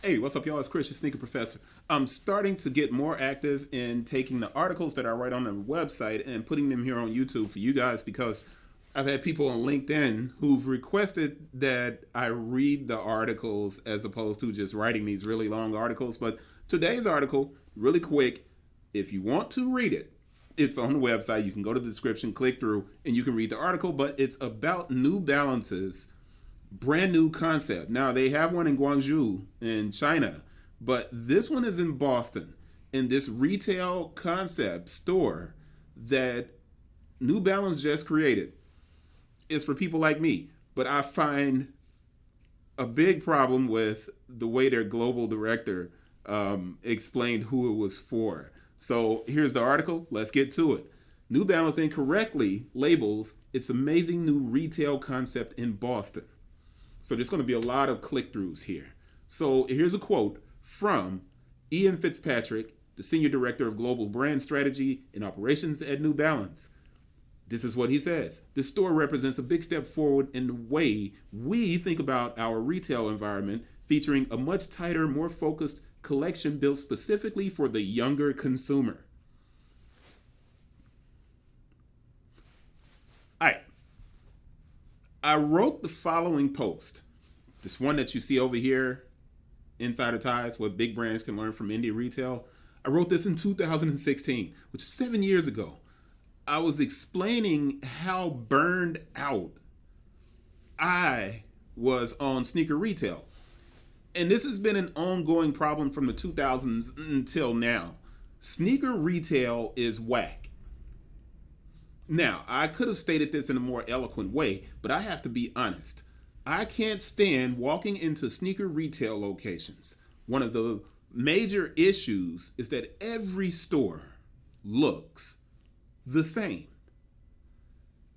Hey, what's up, y'all? It's Chris, your sneaker professor. I'm starting to get more active in taking the articles that I write on the website and putting them here on YouTube for you guys because I've had people on LinkedIn who've requested that I read the articles as opposed to just writing these really long articles. But today's article, really quick, if you want to read it, it's on the website. You can go to the description, click through, and you can read the article. But it's about New Balance's brand new concept. Now they have one in Guangzhou in China, but this one is in Boston in this retail concept store that New Balance just created. It's for people like me, but I find a big problem with the way their global director explained who it was for. So here's the article. Let's get to it. New Balance incorrectly labels its amazing new retail concept in Boston. So there's going to be a lot of click-throughs here. So here's a quote from Ian Fitzpatrick, the Senior Director of Global Brand Strategy and Operations at New Balance. This is what he says. This store represents a big step forward in the way we think about our retail environment, featuring a much tighter, more focused collection built specifically for the younger consumer. All right. I wrote the following post. This one that you see over here, Insider Ties, what big brands can learn from indie retail. I wrote this in 2016, which is 7 years ago. I was explaining how burned out I was on sneaker retail. And this has been an ongoing problem from the 2000s until now. Sneaker retail is whack. Now, I could have stated this in a more eloquent way, but I have to be honest. I can't stand walking into sneaker retail locations. One of the major issues is that every store looks the same.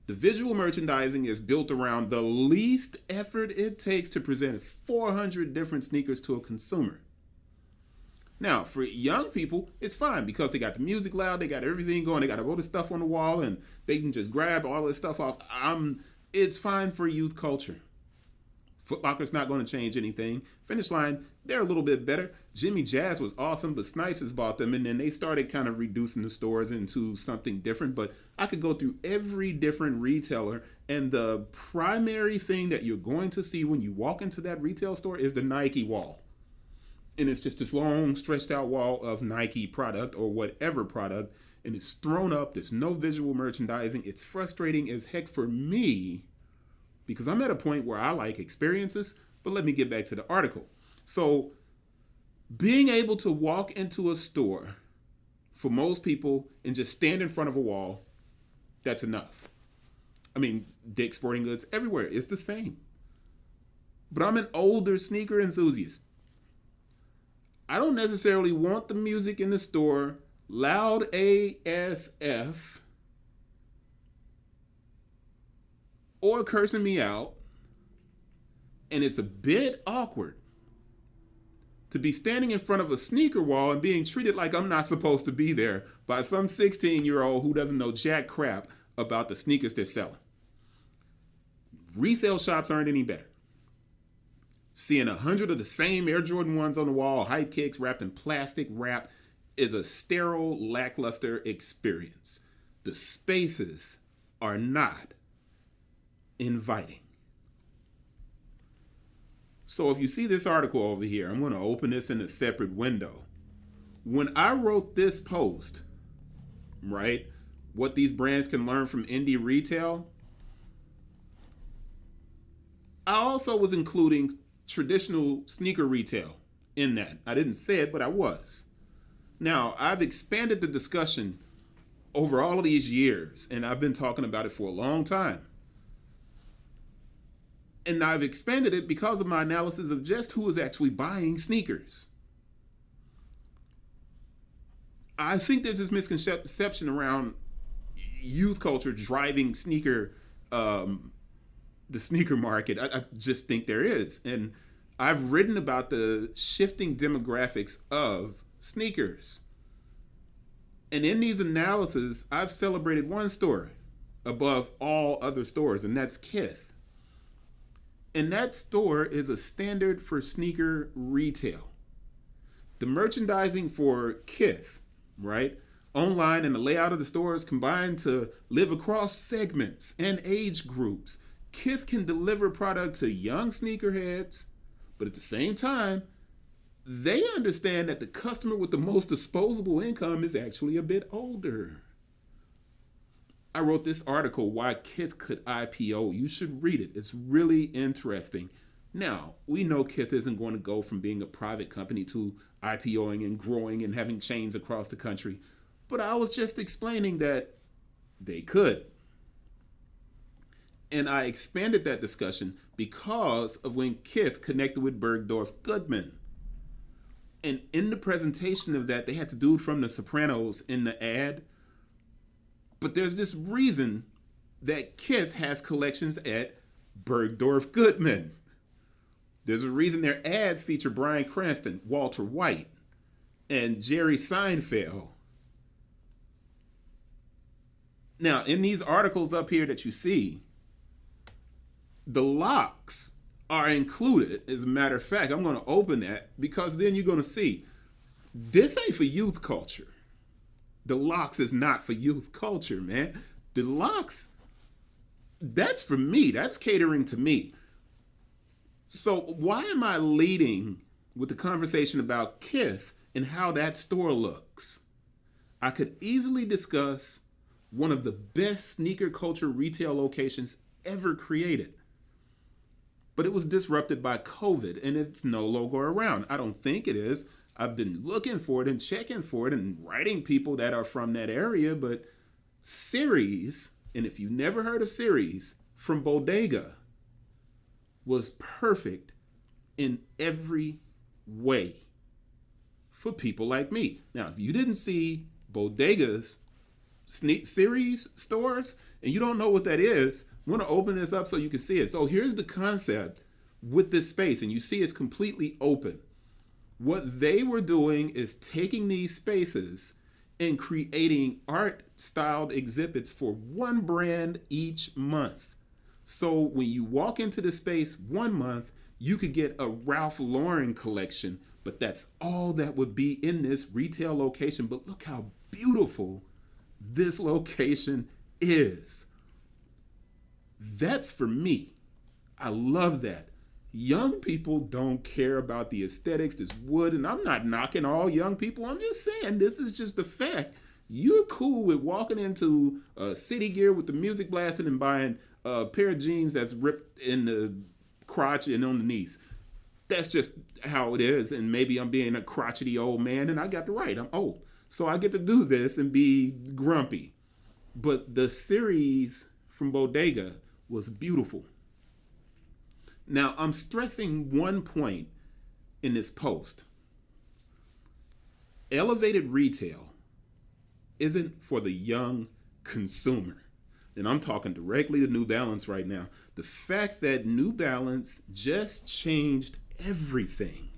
The visual merchandising is built around the least effort it takes to present 400 different sneakers to a consumer. Now, for young people, it's fine because they got the music loud, they got everything going, they got all the stuff on the wall, and they can just grab all this stuff off. It's fine for youth culture. Foot Locker's not going to change anything. Finish Line, they're a little bit better. Jimmy Jazz was awesome, but Snipes has bought them, and then they started kind of reducing the stores into something different. But I could go through every different retailer, and the primary thing that you're going to see when you walk into that retail store is the Nike wall. And it's just this long, stretched out wall of Nike product or whatever product, and it's thrown up. There's no visual merchandising. It's frustrating as heck for me because I'm at a point where I like experiences, but let me get back to the article. So being able to walk into a store for most people and just stand in front of a wall, that's enough. I mean, Dick's Sporting Goods, everywhere, it's the same. But I'm an older sneaker enthusiast. I don't necessarily want the music in the store loud ASF or cursing me out. And it's a bit awkward to be standing in front of a sneaker wall and being treated like I'm not supposed to be there by some 16-year-old who doesn't know jack crap about the sneakers they're selling. Resale shops aren't any better. Seeing 100 of the same Air Jordan 1s on the wall, hype kicks wrapped in plastic wrap, is a sterile, lackluster experience. The spaces are not inviting. So if you see this article over here, I'm going to open this in a separate window. When I wrote this post, right, what these brands can learn from indie retail, I also was including traditional sneaker retail in that. I didn't say it, but I was. Now, I've expanded the discussion over all of these years, and I've been talking about it for a long time. And I've expanded it because of my analysis of just who is actually buying sneakers. I think there's this misconception around youth culture driving the sneaker market. I just think there is. And I've written about the shifting demographics of sneakers. And in these analyses, I've celebrated one store above all other stores, and that's KITH. And that store is a standard for sneaker retail. The merchandising for KITH, right? Online and the layout of the stores combined to live across segments and age groups. KITH can deliver product to young sneakerheads, but at the same time, they understand that the customer with the most disposable income is actually a bit older. I wrote this article, Why KITH Could IPO. You should read it. It's really interesting. Now, we know KITH isn't going to go from being a private company to IPOing and growing and having chains across the country. But I was just explaining that they could. And I expanded that discussion because of when KITH connected with Bergdorf Goodman. And in the presentation of that, they had the dude from The Sopranos in the ad. But there's this reason that KITH has collections at Bergdorf Goodman. There's a reason their ads feature Bryan Cranston, Walter White, and Jerry Seinfeld. Now, in these articles up here that you see, the locks are included. As a matter of fact, I'm going to open that because then you're going to see this ain't for youth culture. The locks is not for youth culture, man. The locks, that's for me. That's catering to me. So why am I leading with the conversation about KITH and how that store looks? I could easily discuss one of the best sneaker culture retail locations ever created. But it was disrupted by COVID and it's no longer around. I don't think it is. I've been looking for it and checking for it and writing people that are from that area. But Ceres, and if you never heard of Ceres, from Bodega, was perfect in every way for people like me. Now, if you didn't see Bodega's Ceres stores and you don't know what that is, I'm going to open this up so you can see it. So here's the concept with this space, and you see it's completely open. What they were doing is taking these spaces and creating art-styled exhibits for one brand each month. So when you walk into the space one month, you could get a Ralph Lauren collection, but that's all that would be in this retail location. But look how beautiful this location is. That's for me. I love that. Young people don't care about the aesthetics, this wood, and I'm not knocking all young people. I'm just saying this is just the fact. You're cool with walking into City Gear with the music blasting and buying a pair of jeans that's ripped in the crotch and on the knees. That's just how it is, and maybe I'm being a crotchety old man, and I got the right. I'm old. So I get to do this and be grumpy. But the series from Bodega was beautiful. Now, I'm stressing one point in this post. Elevated retail isn't for the young consumer. And I'm talking directly to New Balance right now. The fact that New Balance just changed everything.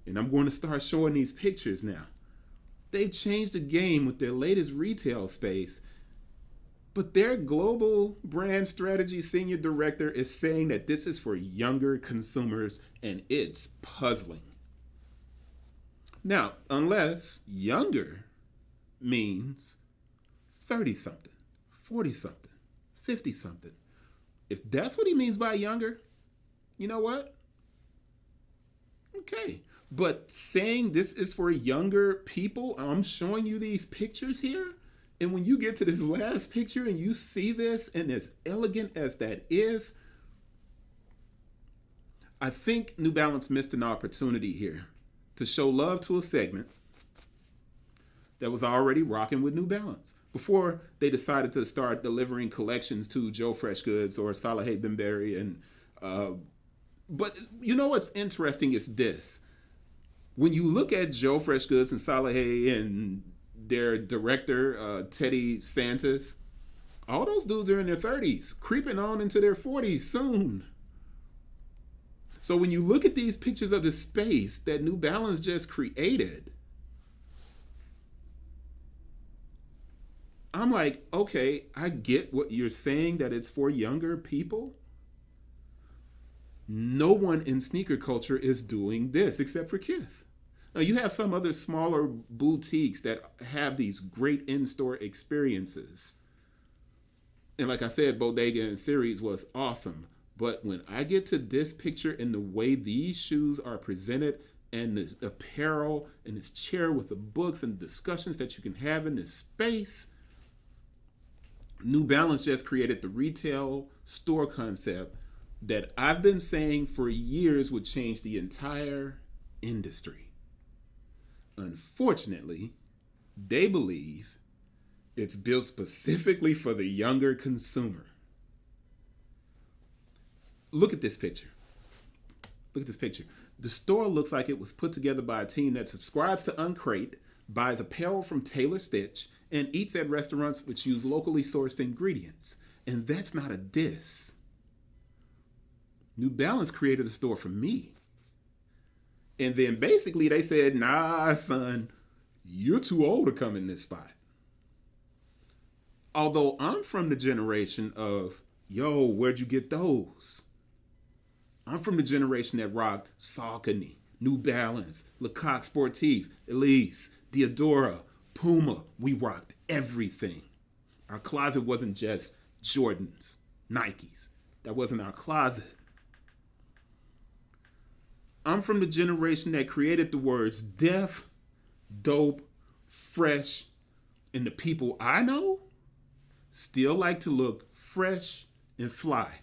And I'm going to start showing these pictures now. They've changed the game with their latest retail space. But their global brand strategy senior director is saying that this is for younger consumers, and it's puzzling. Now, unless younger means 30-something, 40-something, 50-something. If that's what he means by younger, you know what? Okay. But saying this is for younger people, I'm showing you these pictures here. And when you get to this last picture and you see this, and as elegant as that is, I think New Balance missed an opportunity here to show love to a segment that was already rocking with New Balance before they decided to start delivering collections to Joe Freshgoods or Saleh Benberry. And but you know what's interesting is this. When you look at Joe Freshgoods and Saleh and their director, Teddy Santis, all those dudes are in their 30s, creeping on into their 40s soon. So when you look at these pictures of the space that New Balance just created, I'm like, okay, I get what you're saying, that it's for younger people. No one in sneaker culture is doing this except for KITH. Now, you have some other smaller boutiques that have these great in-store experiences. And like I said, Bodega and series was awesome. But when I get to this picture and the way these shoes are presented and the apparel and this chair with the books and discussions that you can have in this space, New Balance just created the retail store concept that I've been saying for years would change the entire industry. Unfortunately, they believe it's built specifically for the younger consumer. Look at this picture. Look at this picture. The store looks like it was put together by a team that subscribes to Uncrate, buys apparel from Taylor Stitch, and eats at restaurants which use locally sourced ingredients. And that's not a diss. New Balance created a store for me. And then basically they said, nah, son, you're too old to come in this spot. Although I'm from the generation of, yo, where'd you get those? I'm from the generation that rocked Saucony, New Balance, Lecoq Sportif, Elise, Diadora, Puma. We rocked everything. Our closet wasn't just Jordans, Nikes. That wasn't our closet. I'm from the generation that created the words def, dope, fresh, and the people I know still like to look fresh and fly.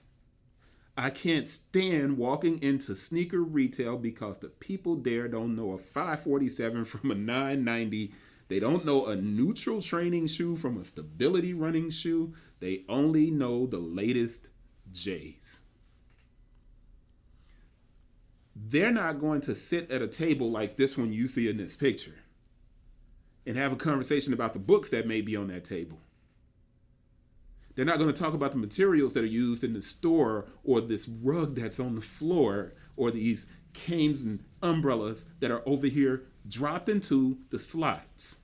I can't stand walking into sneaker retail because the people there don't know a 547 from a 990. They don't know a neutral training shoe from a stability running shoe. They only know the latest J's. They're not going to sit at a table like this one you see in this picture and have a conversation about the books that may be on that table. They're not going to talk about the materials that are used in the store or this rug that's on the floor or these canes and umbrellas that are over here dropped into the slots.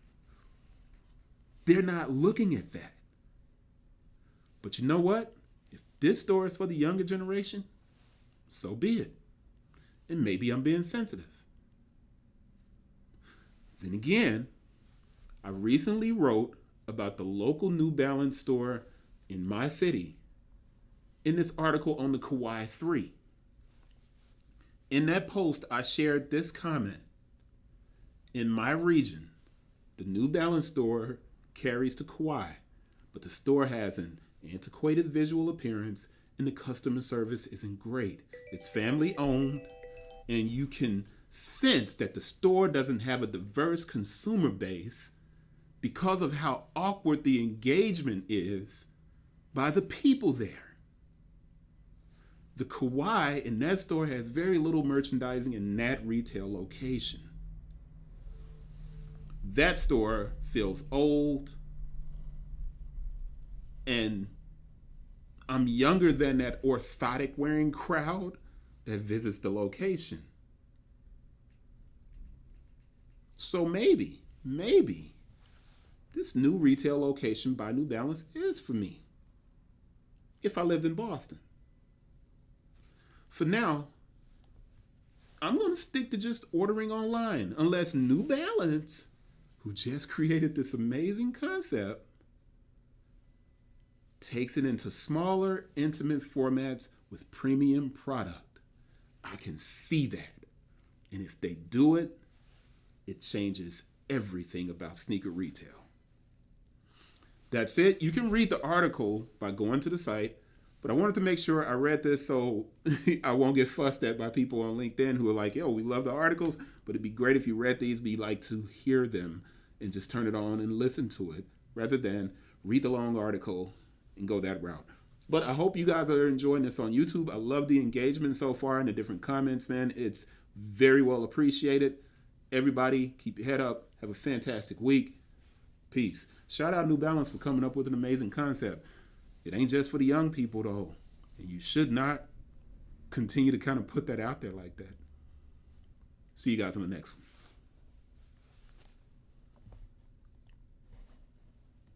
They're not looking at that. But you know what? If this store is for the younger generation, so be it. And maybe I'm being sensitive. Then again, I recently wrote about the local New Balance store in my city in this article on the Kauai 3. In that post, I shared this comment. In my region, the New Balance store carries to Kauai, but the store has an antiquated visual appearance and the customer service isn't great. It's family owned, and you can sense that the store doesn't have a diverse consumer base because of how awkward the engagement is by the people there. The Kauai in that store has very little merchandising in that retail location. That store feels old, and I'm younger than that orthotic wearing crowd that visits the location. So maybe this new retail location by New Balance is for me if I lived in Boston. For now, I'm going to stick to just ordering online unless New Balance, who just created this amazing concept, takes it into smaller, intimate formats with premium product. I can see that. And if they do it, it changes everything about sneaker retail. That's it. You can read the article by going to the site, but I wanted to make sure I read this so I won't get fussed at by people on LinkedIn who are like, yo, we love the articles, but it'd be great if you read these, be like to hear them and just turn it on and listen to it rather than read the long article and go that route. But I hope you guys are enjoying this on YouTube. I love the engagement so far and the different comments, man. It's very well appreciated. Everybody, keep your head up. Have a fantastic week. Peace. Shout out New Balance for coming up with an amazing concept. It ain't just for the young people, though. And you should not continue to kind of put that out there like that. See you guys on the next one.